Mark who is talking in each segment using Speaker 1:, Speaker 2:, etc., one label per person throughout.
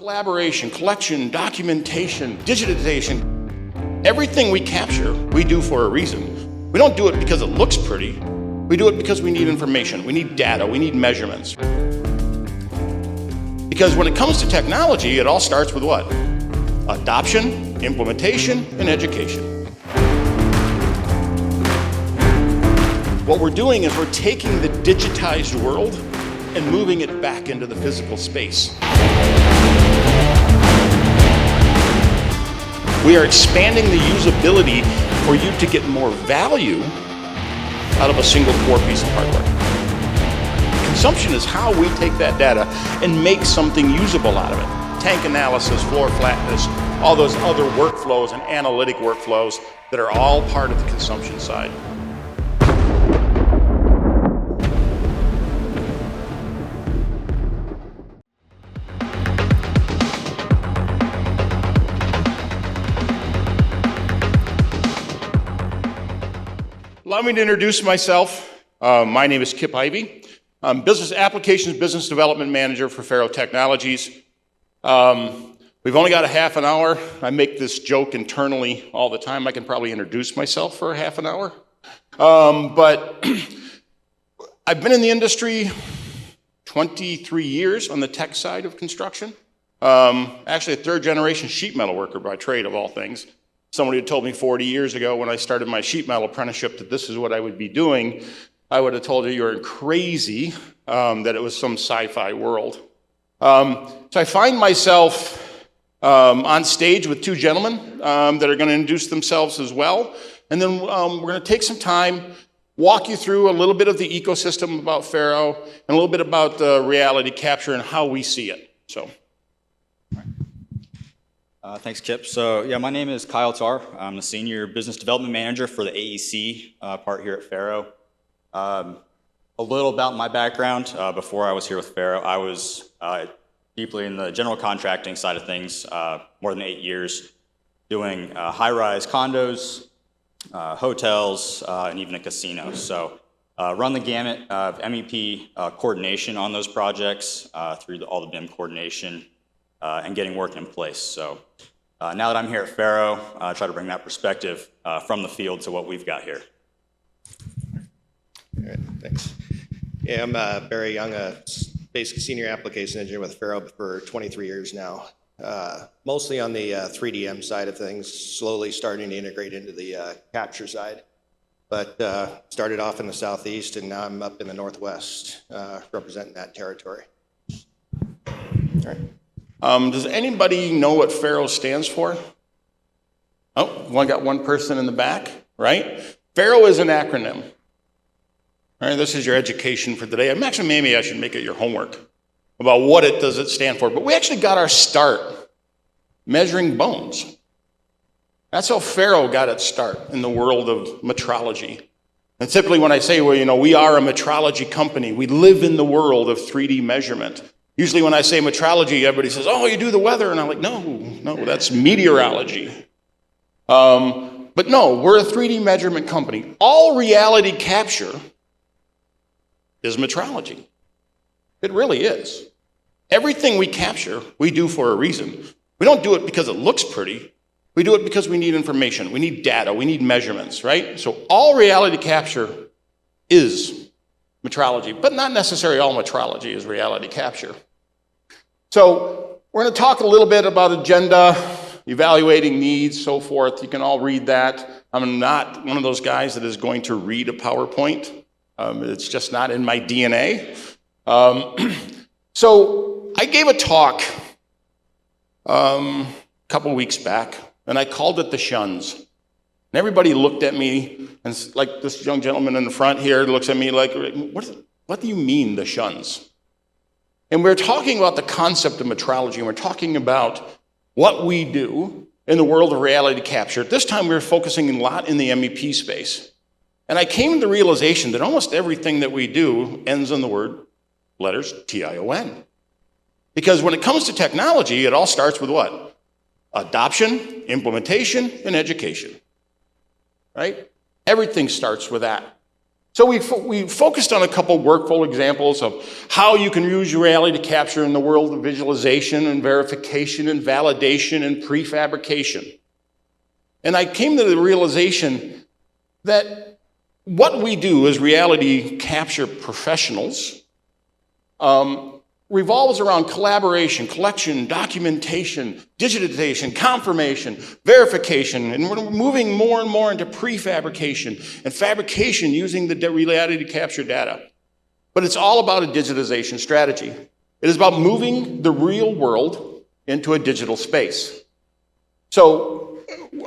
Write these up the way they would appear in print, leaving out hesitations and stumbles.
Speaker 1: Collaboration, collection, documentation, digitization. Everything we capture, we do for a reason. We don't do it because it looks pretty. We do it because we need information, we need data, we need measurements. Because when it comes to technology, it all starts with what? Adoption, implementation, and education. What we're doing is we're taking the digitized world and moving it back into the physical space. We are expanding the usability for you to get more value out of a single core piece of hardware. Consumption is how we take that data and make something usable out of it. Tank analysis, floor flatness, all those other workflows and analytic workflows that are all part of the consumption side. Allow me to introduce myself. My name is Kipp Ivey. I'm Business Applications Business Development Manager for Faro Technologies. We've only got a half an hour. I make this joke internally all the time. I can probably introduce myself for a half an hour. But I've been in the industry 23 years on the tech side of construction. Actually a third generation sheet metal worker by trade of all things. Somebody had told me 40 years ago when I started my sheet metal apprenticeship that this is what I would be doing. I would have told you you're crazy, that it was some sci-fi world. So I find myself on stage with two gentlemen that are going to introduce themselves as well. And then we're going to take some time, walk you through a little bit of the ecosystem about Faro and a little bit about reality capture and how we see it. So.
Speaker 2: Thanks, Kipp. So, yeah, my name is Kyle Tarr. I'm the Senior Business Development Manager for the AEC part here at Faro. A little about my background. Before I was here with Faro, I was deeply in the general contracting side of things, more than 8 years, doing high-rise condos, hotels, and even a casino. So, run the gamut of MEP coordination on those projects through all the BIM coordination and getting work in place. So now that I'm here at Faro, I try to bring that perspective from the field to what we've got here.
Speaker 3: All right, thanks. Yeah, I'm Barry Young, a basic senior application engineer with Faro for 23 years now. Mostly on the 3DM side of things, slowly starting to integrate into the capture side. But started off in the southeast and now I'm up in the northwest representing that territory. All right.
Speaker 1: Does anybody know what Faro stands for? Oh, I got one person in the back, right? Faro is an acronym. All right, this is your education for today. Maybe I should make it your homework about what does it stand for. But we actually got our start measuring bones. That's how Faro got its start in the world of metrology. And typically when I say, well, we are a metrology company, we live in the world of 3D measurement. Usually when I say metrology, everybody says, oh, you do the weather. And I'm like, no, that's meteorology. But no, we're a 3D measurement company. All reality capture is metrology. It really is. Everything we capture, we do for a reason. We don't do it because it looks pretty. We do it because we need information. We need data. We need measurements, right? So all reality capture is metrology, but not necessarily all metrology is reality capture. So we're going to talk a little bit about agenda, evaluating needs, so forth. You can all read that. I'm not one of those guys that is going to read a PowerPoint. It's just not in my DNA. So I gave a talk a couple weeks back, and I called it the shuns. And everybody looked at me, and like this young gentleman in the front here looks at me like, what do you mean, the shuns? And we're talking about the concept of metrology, and we're talking about what we do in the world of reality capture. This time we were focusing a lot in the MEP space. And I came to the realization that almost everything that we do ends in the letters T-I-O-N. Because when it comes to technology, it all starts with what? Adoption, implementation, and education. Right? Everything starts with that. So we focused on a couple workflow examples of how you can use reality capture in the world of visualization and verification and validation and prefabrication. And I came to the realization that what we do as reality capture professionals revolves around collaboration, collection, documentation, digitization, confirmation, verification, and we're moving more and more into prefabrication and fabrication using the reality capture data. But it's all about a digitization strategy. It is about moving the real world into a digital space. So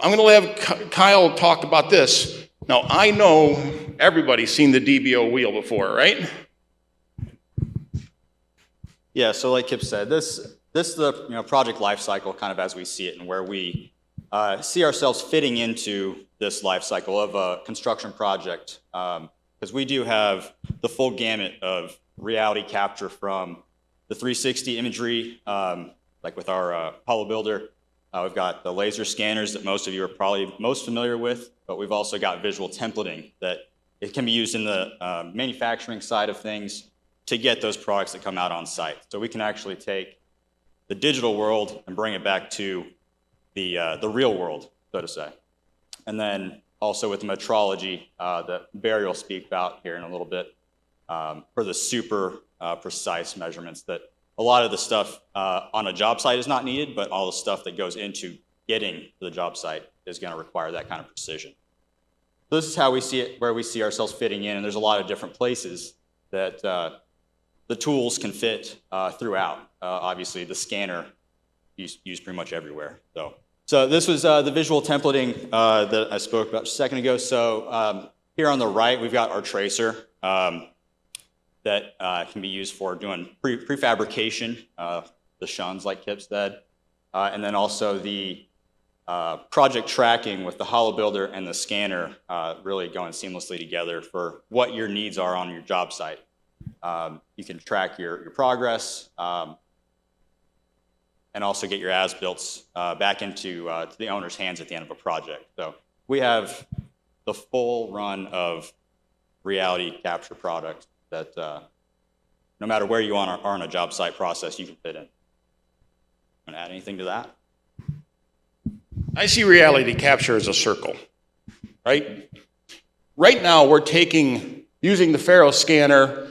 Speaker 1: I'm going to have Kyle talk about this. Now, I know everybody's seen the DBO wheel before, right?
Speaker 2: Yeah, so like Kipp said, this is the project life cycle kind of as we see it and where we see ourselves fitting into this life cycle of a construction project. Because we do have the full gamut of reality capture from the 360 imagery, like with our Hollow Builder. We've got the laser scanners that most of you are probably most familiar with, but we've also got visual templating that it can be used in the manufacturing side of things to get those products that come out on site. So we can actually take the digital world and bring it back to the real world, so to say. And then also with the metrology that Barry will speak about here in a little bit for the super precise measurements that a lot of the stuff on a job site is not needed, but all the stuff that goes into getting to the job site is going to require that kind of precision. So this is how we see it, where we see ourselves fitting in, and there's a lot of different places that the tools can fit throughout. Obviously, the scanner used pretty much everywhere. So this was the visual templating that I spoke about a second ago. So here on the right, we've got our tracer that can be used for doing prefabrication, the shuns, like Kipp said, and then also the project tracking with the Hollow Builder and the scanner really going seamlessly together for what your needs are on your job site. You can track your progress and also get your as-builts back into to the owner's hands at the end of a project. So we have the full run of reality capture product that no matter where you are on a job site process, you can fit in. Want to add anything to that?
Speaker 1: I see reality capture as a circle, right? Right now, we're using the Faro scanner,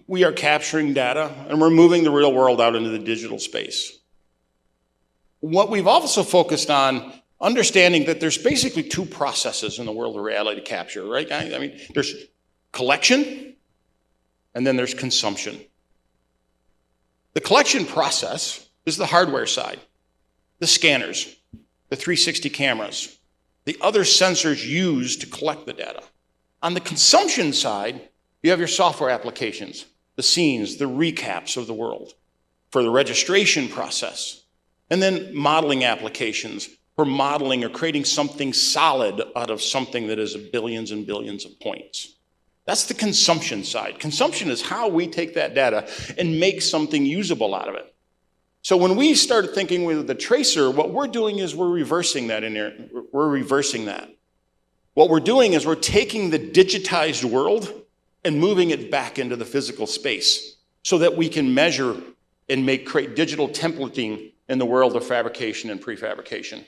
Speaker 1: we are capturing data, and we're moving the real world out into the digital space. What we've also focused on, understanding that there's basically two processes in the world of reality capture, right? I mean, there's collection, and then there's consumption. The collection process is the hardware side, the scanners, the 360 cameras, the other sensors used to collect the data. On the consumption side, you have your software applications, the scenes, the recaps of the world for the registration process, and then modeling applications for modeling or creating something solid out of something that is billions and billions of points. That's the consumption side. Consumption is how we take that data and make something usable out of it. So when we started thinking with the tracer, what we're doing is we're reversing that in there. We're reversing that. What we're doing is we're taking the digitized world and moving it back into the physical space so that we can measure and create digital templating in the world of fabrication and prefabrication.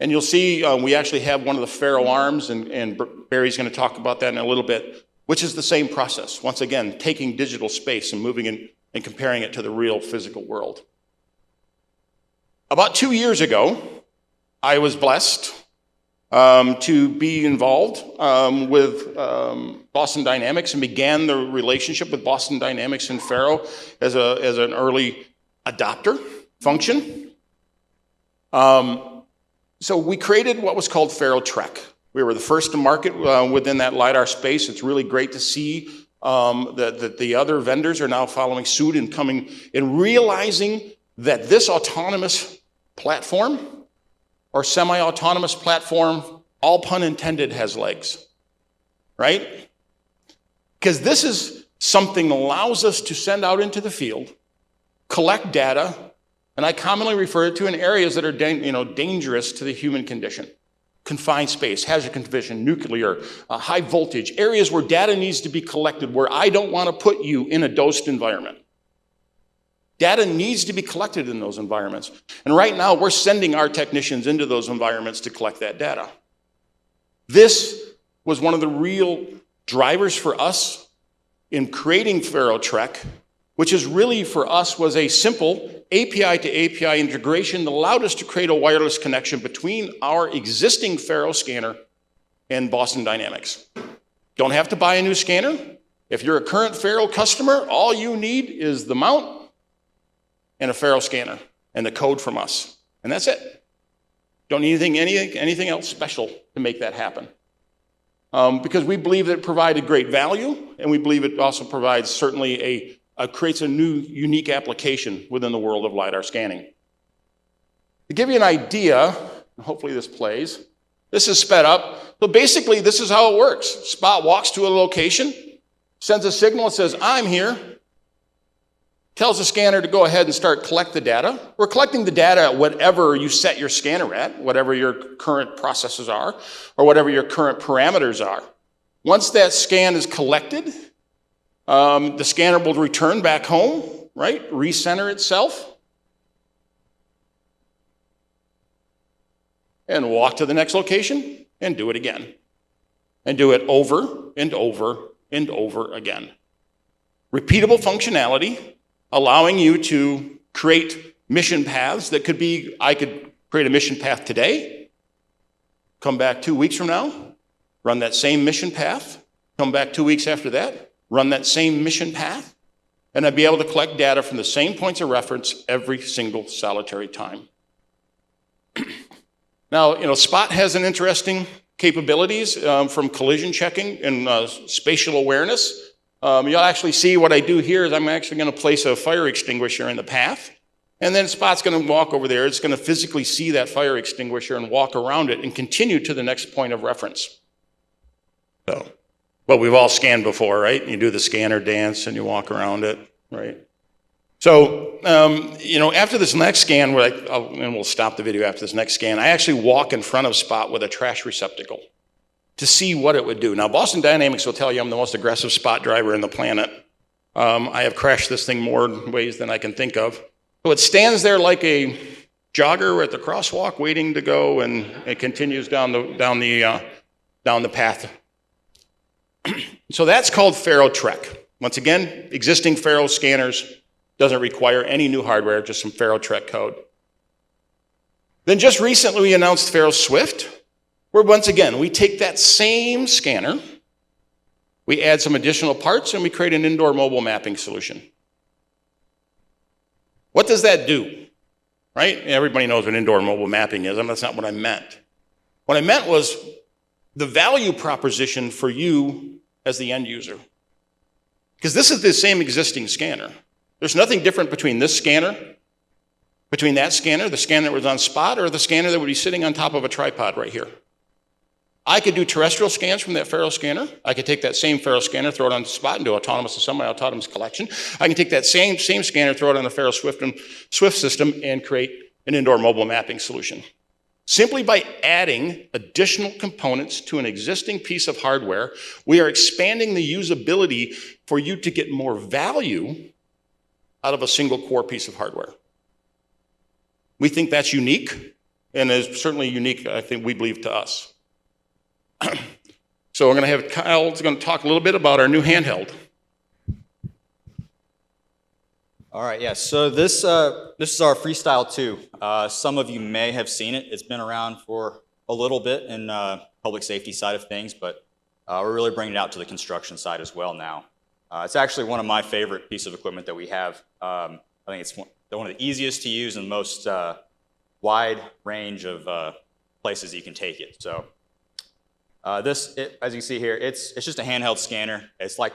Speaker 1: And you'll see we actually have one of the Faro arms, and Barry's going to talk about that in a little bit, which is the same process. Once again, taking digital space and moving it and comparing it to the real physical world. About 2 years ago, I was blessed to be involved with Boston Dynamics and began the relationship with Boston Dynamics and Faro as an early adopter function. So we created what was called Faro Trek. We were the first to market within that LiDAR space. It's really great to see that the other vendors are now following suit and coming and realizing that this autonomous platform or semi-autonomous platform, all pun intended, has legs, right? Because this is something that allows us to send out into the field, collect data, and I commonly refer it to in areas that are dangerous to the human condition. confined space, hazard condition, nuclear, high voltage, areas where data needs to be collected, where I don't want to put you in a dosed environment. Data needs to be collected in those environments. And right now, we're sending our technicians into those environments to collect that data. This was one of the real drivers for us in creating Faro Trek, which is really for us was a simple API to API integration that allowed us to create a wireless connection between our existing Faro scanner and Boston Dynamics. Don't have to buy a new scanner. If you're a current Faro customer, all you need is the mount and a Faro scanner and the code from us. And that's it. Don't need anything else special to make that happen. Because we believe that it provided great value, and we believe it also provides certainly creates a new unique application within the world of LiDAR scanning. To give you an idea, hopefully this plays, this is sped up. So basically this is how it works. Spot walks to a location, sends a signal and says, I'm here, tells the scanner to go ahead and start collect the data. We're collecting the data at whatever you set your scanner at, whatever your current processes are, or whatever your current parameters are. Once that scan is collected, the scanner will return back home, right? Recenter itself. And walk to the next location and do it again. And do it over and over and over again. Repeatable functionality, allowing you to create mission paths that could be, I could create a mission path today, come back 2 weeks from now, run that same mission path, come back 2 weeks after that, run that same mission path, and I'd be able to collect data from the same points of reference every single solitary time. Now, Spot has an interesting capabilities from collision checking and spatial awareness. You'll actually see what I do here is I'm actually going to place a fire extinguisher in the path, and then Spot's going to walk over there. It's going to physically see that fire extinguisher and walk around it and continue to the next point of reference. So, well, we've all scanned before, right? You do the scanner dance and you walk around it, right? So, after this next scan, and we'll stop the video after this next scan, I actually walk in front of Spot with a trash receptacle to see what it would do. Now, Boston Dynamics will tell you I'm the most aggressive Spot driver in the planet. I have crashed this thing more ways than I can think of. So it stands there like a jogger at the crosswalk waiting to go, and it continues down the path. So that's called Faro Trek. Once again, existing Faro scanners, doesn't require any new hardware, just some Faro Trek code. Then just recently we announced Faro Swift, where once again, we take that same scanner, we add some additional parts, and we create an indoor mobile mapping solution. What does that do? Right? Everybody knows what indoor mobile mapping is, and that's not what I meant. What I meant was the value proposition for you as the end user. Because this is the same existing scanner. There's nothing different between this scanner, between that scanner, the scanner that was on Spot, or the scanner that would be sitting on top of a tripod right here. I could do terrestrial scans from that Faro scanner. I could take that same Faro scanner, throw it on Spot, and do autonomous and semi-autonomous collection. I can take that same scanner, throw it on the Faro Swift system, and create an indoor mobile mapping solution. Simply by adding additional components to an existing piece of hardware, we are expanding the usability for you to get more value out of a single core piece of hardware. We think that's unique, and is certainly unique, I think, we believe, to us. So we're going to have Kyle's going to talk a little bit about our new handheld.
Speaker 2: All right, yeah, so this is our Freestyle 2. Some of you may have seen it. It's been around for a little bit in public safety side of things, but we're really bringing it out to the construction side as well now. It's actually one of my favorite pieces of equipment that we have. I think it's one of the easiest to use and most wide range of places you can take it. So as you can see here, it's just a handheld scanner. It's like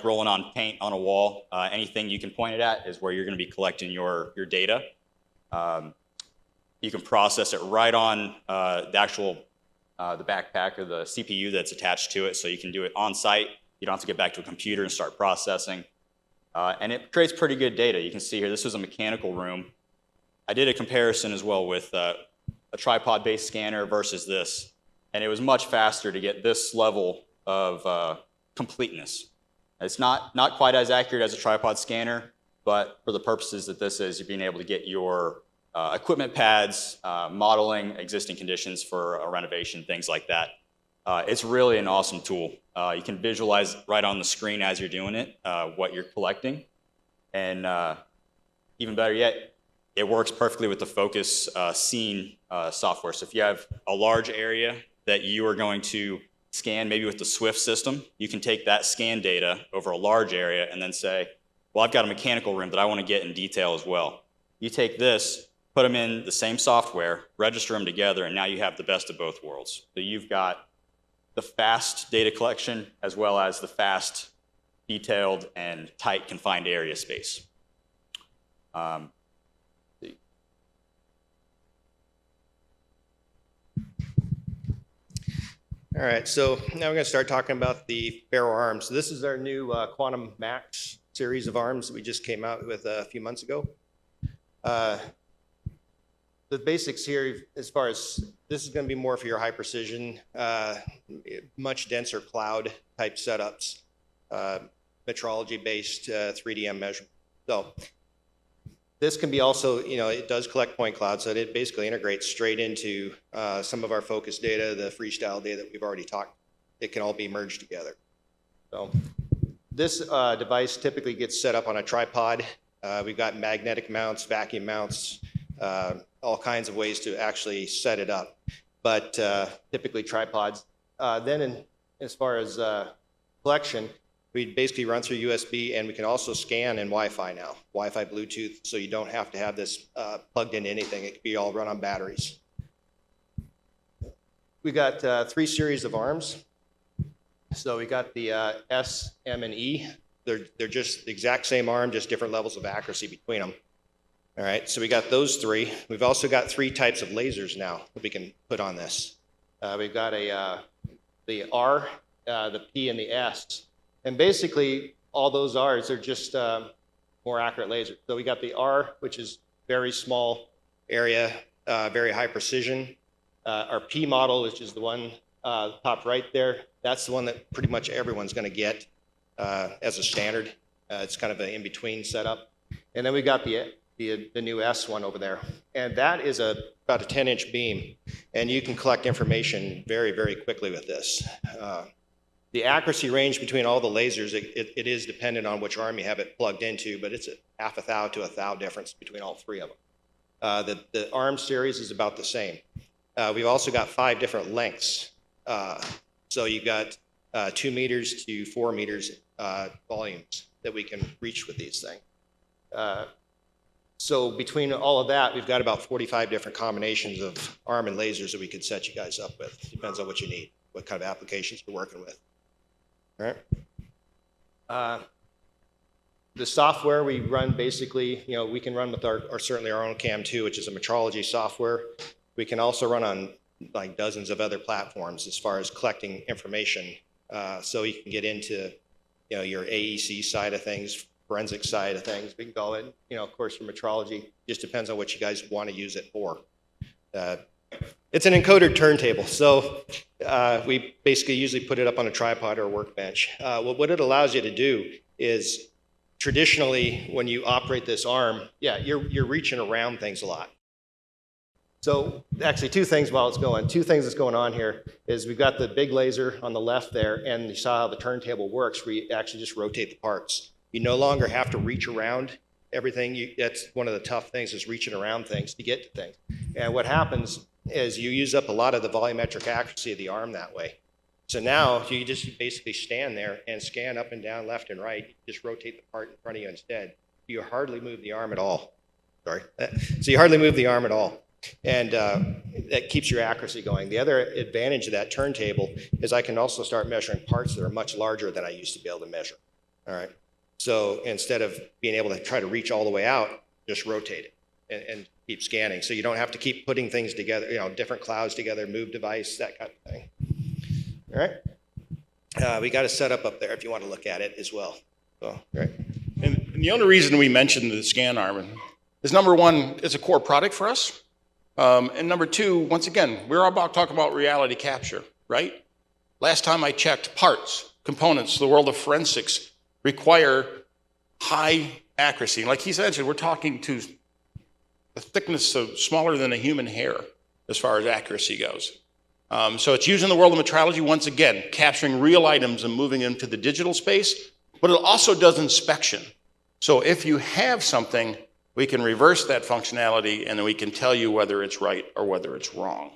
Speaker 2: rolling on paint on a wall. Anything you can point it at is where you're going to be collecting your data. You can process it right on the actual the backpack or the CPU that's attached to it, so you can do it on site. You don't have to get back to a computer and start processing. And it creates pretty good data. You can see here, this is a mechanical room. I did a comparison as well with a tripod-based scanner versus this. And it was much faster to get this level of completeness. It's not quite as accurate as a tripod scanner, but for the purposes that this is, you're being able to get your equipment pads, modeling existing conditions for a renovation, things like that. It's really an awesome tool. You can visualize right on the screen as you're doing it, what you're collecting. And even better yet, it works perfectly with the focus scene software. So if you have a large area that you are going to scan, maybe with the Swift system, you can take that scan data over a large area and then say, well, I've got a mechanical room that I want to get in detail as well. You take this, put them in the same software, register them together, and now you have the best of both worlds. So you've got the fast data collection as well as the fast, detailed, and tight confined area space.
Speaker 3: All right, so now we're going to start talking about the Faro arms. So this is our new Quantum Max series of arms that we just came out with a few months ago. The basics here, as far as this is going to be more for your high precision, much denser cloud type setups, metrology based 3DM measurement. So this can be also, it does collect point clouds, so it basically integrates straight into some of our focus data, the Freestyle data that we've already talked. It can all be merged together. So this device typically gets set up on a tripod. We've got magnetic mounts, vacuum mounts, all kinds of ways to actually set it up. But typically tripods. As far as collection, we basically run through USB, and we can also scan in Wi-Fi now, Wi-Fi, Bluetooth, so you don't have to have this plugged into anything. It can be all run on batteries. We got 3 series of arms. So we got the S, M, and E. They're just the exact same arm, just different levels of accuracy between them. All right, so we got those 3. We've also got 3 types of lasers now that we can put on this. We've got the R, the P, and the S. And basically, all those R's are just more accurate lasers. So we got the R, which is very small area, very high precision. Our P model, which is the one top right there, that's the one that pretty much everyone's going to get as a standard. It's kind of an in-between setup. And then we got the new S one over there. And that is about a 10-inch beam. And you can collect information very, very quickly with this. The accuracy range between all the lasers, it is dependent on which arm you have it plugged into, but it's a half a thou to a thou difference between all 3 of them. The arm series is about the same. We've also got 5 different lengths. So you've got 2 meters to 4 meters volumes that we can reach with these things. So between all of that, we've got about 45 different combinations of arm and lasers that we could set you guys up with. Depends on what you need, what kind of applications you're working with. All right. The software we run basically, we can run with certainly our own CAM2, which is a metrology software. We can also run on like dozens of other platforms as far as collecting information. So you can get into, your AEC side of things, forensic side of things. We can go in, of course, for metrology. Just depends on what you guys want to use it for. It's an encoder turntable, so we basically usually put it up on a tripod or a workbench. What it allows you to do is, traditionally, when you operate this arm, you're reaching around things a lot. So actually 2 things while it's going. 2 things that's going on here is we've got the big laser on the left there, and you saw how the turntable works, where you actually just rotate the parts. You no longer have to reach around everything. That's one of the tough things, is reaching around things to get to things. And what happens is you use up a lot of the volumetric accuracy of the arm that way. So now you just basically stand there and scan up and down, left and right. You just rotate the part in front of you instead. You hardly move the arm at all. Sorry. So you hardly move the arm at all. And that keeps your accuracy going. The other advantage of that turntable is I can also start measuring parts that are much larger than I used to be able to measure. All right. So instead of being able to try to reach all the way out, just rotate it and keep scanning. So you don't have to keep putting things together, different clouds together, move device, that kind of thing. All right. We got a setup up there if you want to look at it as well. So, right.
Speaker 1: And the only reason we mentioned the scan arm is, number one, it's a core product for us. And number two, once again, we're about talking about reality capture, right? Last time I checked, parts, components, the world of forensics require high accuracy. Like he said, we're talking to a thickness of smaller than a human hair as far as accuracy goes. So it's used in the world of metrology, once again, capturing real items and moving them to the digital space, but it also does inspection. So if you have something, we can reverse that functionality and then we can tell you whether it's right or whether it's wrong.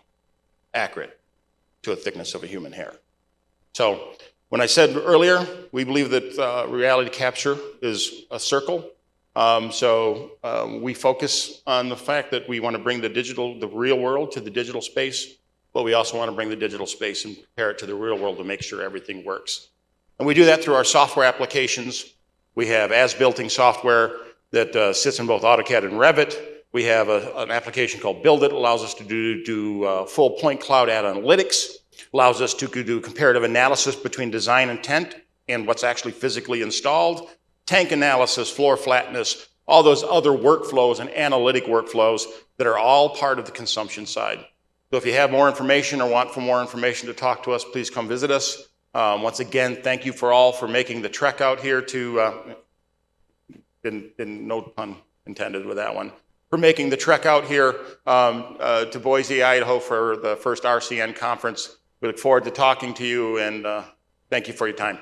Speaker 1: Accurate to a thickness of a human hair. So when I said earlier, we believe that reality capture is a circle. We focus on the fact that we want to bring the real world to the digital space, but we also want to bring the digital space and compare it to the real world to make sure everything works. And we do that through our software applications. We have as-built-in software that sits in both AutoCAD and Revit. We have an application called Build It, allows us to do full point cloud analytics, allows us to do comparative analysis between design intent and what's actually physically installed, tank analysis, floor flatness, all those other workflows and analytic workflows that are all part of the consumption side. So if you have more information or want for more information to talk to us, please come visit us. Once again, thank you for making the trek out here to, no pun intended with that one, for making the trek out here to Boise, Idaho for the first RCN conference. We look forward to talking to you and thank you for your time.